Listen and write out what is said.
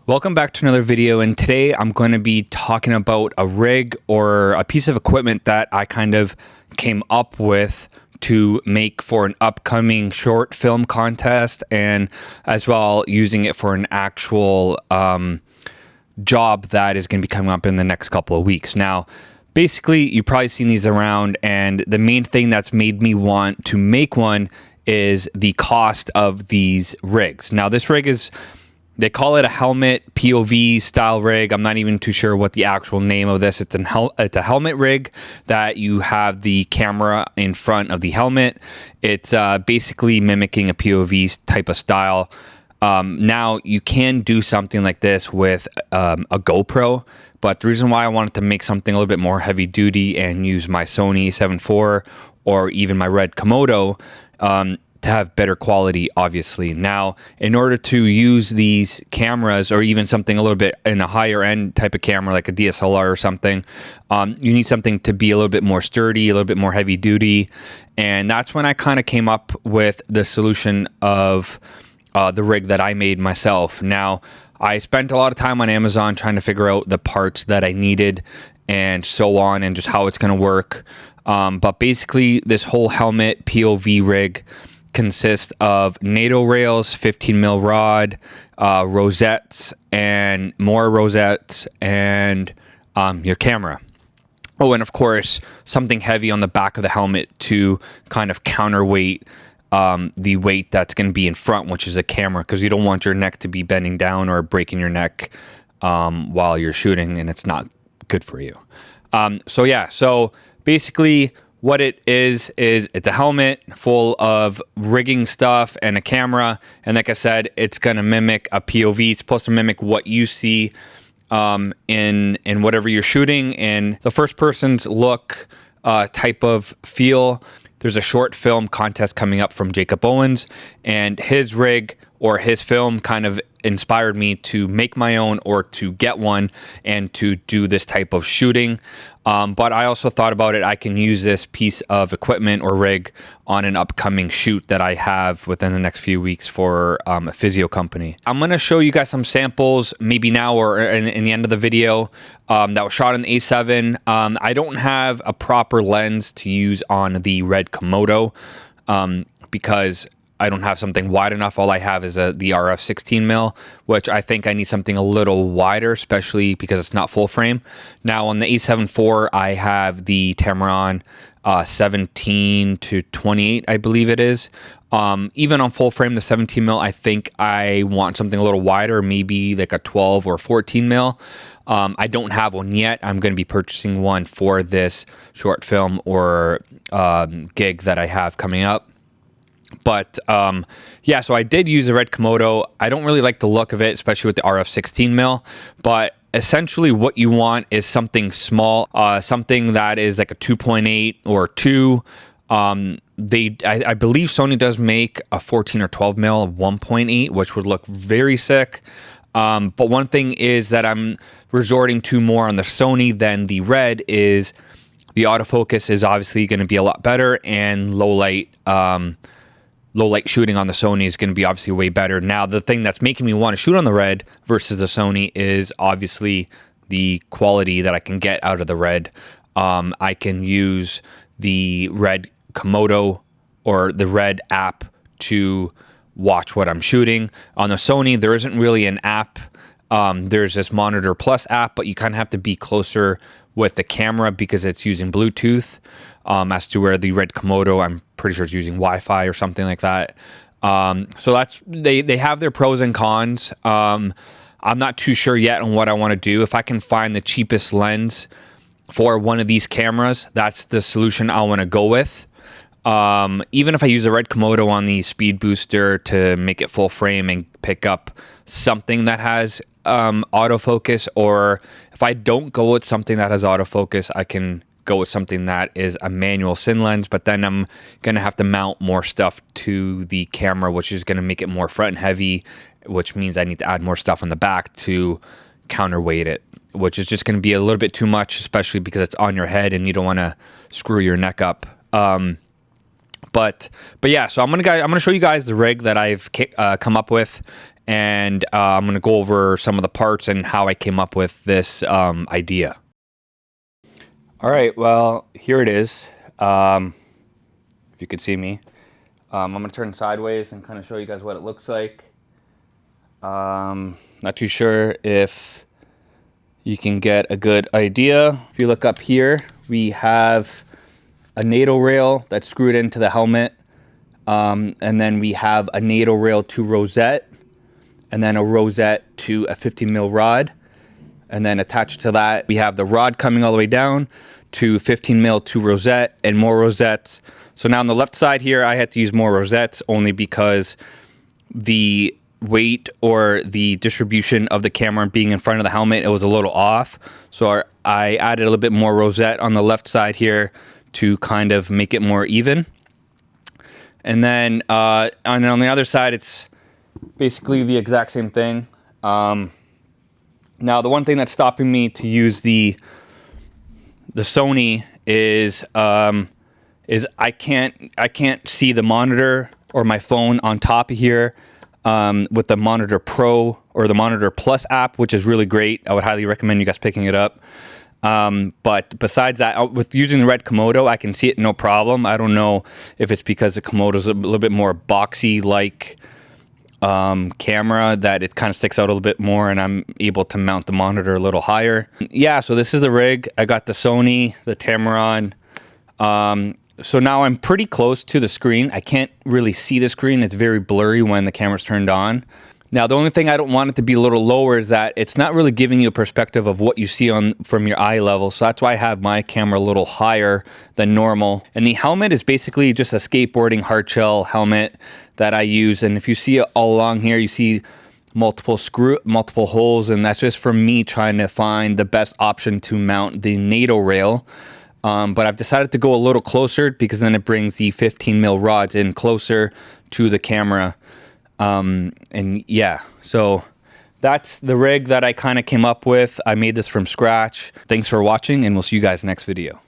Welcome back to another video, and today I'm going to be talking about a rig or a piece of equipment that I kind of came up with to make for an upcoming short film contest, and as well using it for an actual job that is going to be coming up in the next couple of weeks. Now, basically, you've probably seen these around, and the main thing that's made me want to make one is the cost of these rigs. Now, this rig is... they call it a helmet POV style rig. I'm not even too sure what the actual name of this. It's a helmet rig that you have the camera in front of the helmet. It's basically mimicking a POV type of style. Now, you can do something like this with a GoPro, but the reason why I wanted to make something a little bit more heavy duty and use my Sony 7 IV or even my Red Komodo to have better quality, obviously. Now, in order to use these cameras, or even something a little bit in a higher end type of camera like a DSLR or something, you need something to be a little bit more sturdy, a little bit more heavy duty. And that's when I kind of came up with the solution of the rig that I made myself. Now, I spent a lot of time on Amazon trying to figure out the parts that I needed and so on, and just how it's going to work. But basically, this whole helmet POV rig consists of NATO rails, 15 mil rod, rosettes, and more rosettes, and your camera. Oh, and of course, something heavy on the back of the helmet to kind of counterweight the weight that's going to be in front, which is a camera, because you don't want your neck to be bending down or breaking your neck while you're shooting, and it's not good for you. So basically, what it is it's a helmet full of rigging stuff and a camera. And like I said, it's going to mimic a POV. It's supposed to mimic what you see in whatever you're shooting, and the first person's look type of feel. There's a short film contest coming up from Jacob Owens, and his rig or his film kind of inspired me to make my own, or to get one and to do this type of shooting. But I also thought about it, I can use this piece of equipment or rig on an upcoming shoot that I have within the next few weeks for a physio company. I'm going to show you guys some samples, maybe now or in the end of the video, that was shot in the A7. I don't have a proper lens to use on the Red Komodo because I don't have something wide enough. All I have is the RF 16 mil, which I think I need something a little wider, especially because it's not full frame. Now on the A7 IV, I have the Tamron 17 to 28, I believe it is. Even on full frame, the 17 mil, I think I want something a little wider, maybe like a 12 or 14 mil. I don't have one yet. I'm going to be purchasing one for this short film or gig that I have coming up. But yeah, so I did use a Red Komodo. I don't really like the look of it, especially with the RF 16 mil. But essentially what you want is something small, something that is like a 2.8 or 2. I believe Sony does make a 14 or 12 mil of 1.8, which would look very sick. But one thing is that I'm resorting to more on the Sony than the Red is the autofocus is obviously going to be a lot better, and low light shooting on the Sony is going to be obviously way better. Now, the thing that's making me want to shoot on the Red versus the Sony is obviously the quality that I can get out of the Red. I can use the Red Komodo or the Red app to watch what I'm shooting. On the Sony, there isn't really an app. There's this Monitor Plus app, but you kind of have to be closer with the camera because it's using Bluetooth. As to where the Red Komodo, I'm pretty sure it's using Wi-Fi or something like that. So that's they have their pros and cons. I'm not too sure yet on what I want to do. If I can find the cheapest lens for one of these cameras, that's the solution I want to go with. Even if I use a Red Komodo on the speed booster to make it full frame and pick up something that has autofocus, or if I don't go with something that has autofocus, I can go with something that is a manual Cine lens, but then I'm going to have to mount more stuff to the camera, which is going to make it more front and heavy, which means I need to add more stuff on the back to counterweight it, which is just going to be a little bit too much, especially because it's on your head and you don't want to screw your neck up. But yeah, so I'm gonna show you guys the rig that I've come up with, and I'm going to go over some of the parts and how I came up with this idea. All right, well, here it is. If you could see me. I'm going to turn sideways and kind of show you guys what it looks like. Not too sure if you can get a good idea. If you look up here, we have a NATO rail that's screwed into the helmet. And then we have a NATO rail to rosette, and then a rosette to a 15 mil rod. And then attached to that, we have the rod coming all the way down to 15 mil to rosette and more rosettes. So now on the left side here, I had to use more rosettes only because the weight or the distribution of the camera being in front of the helmet, it was a little off. So I added a little bit more rosette on the left side here to kind of make it more even. And then on the other side, it's basically the exact same thing. Now, the one thing that's stopping me to use the Sony is I can't see the monitor or my phone on top of here with the Monitor Pro or the Monitor Plus app, which is really great. I would highly recommend you guys picking it up. But besides that, with using the red Komodo, I can see it no problem. I don't know if it's because the Komodo is a little bit more boxy like camera that it kind of sticks out a little bit more, and I'm able to mount the monitor a little higher. Yeah, so this is the rig. I got the Sony, the Tamron. So now I'm pretty close to the screen. I can't really see the screen. It's very blurry when the camera's turned on. Now, the only thing I don't want it to be a little lower is that it's not really giving you a perspective of what you see from your eye level. So that's why I have my camera a little higher than normal. And the helmet is basically just a skateboarding hardshell helmet that I use. And if you see it all along here, you see multiple holes. And that's just for me trying to find the best option to mount the NATO rail. But I've decided to go a little closer because then it brings the 15 mil rods in closer to the camera. And yeah, so that's the rig that I kind of came up with. I made this from scratch. Thanks for watching, and we'll see you guys next video.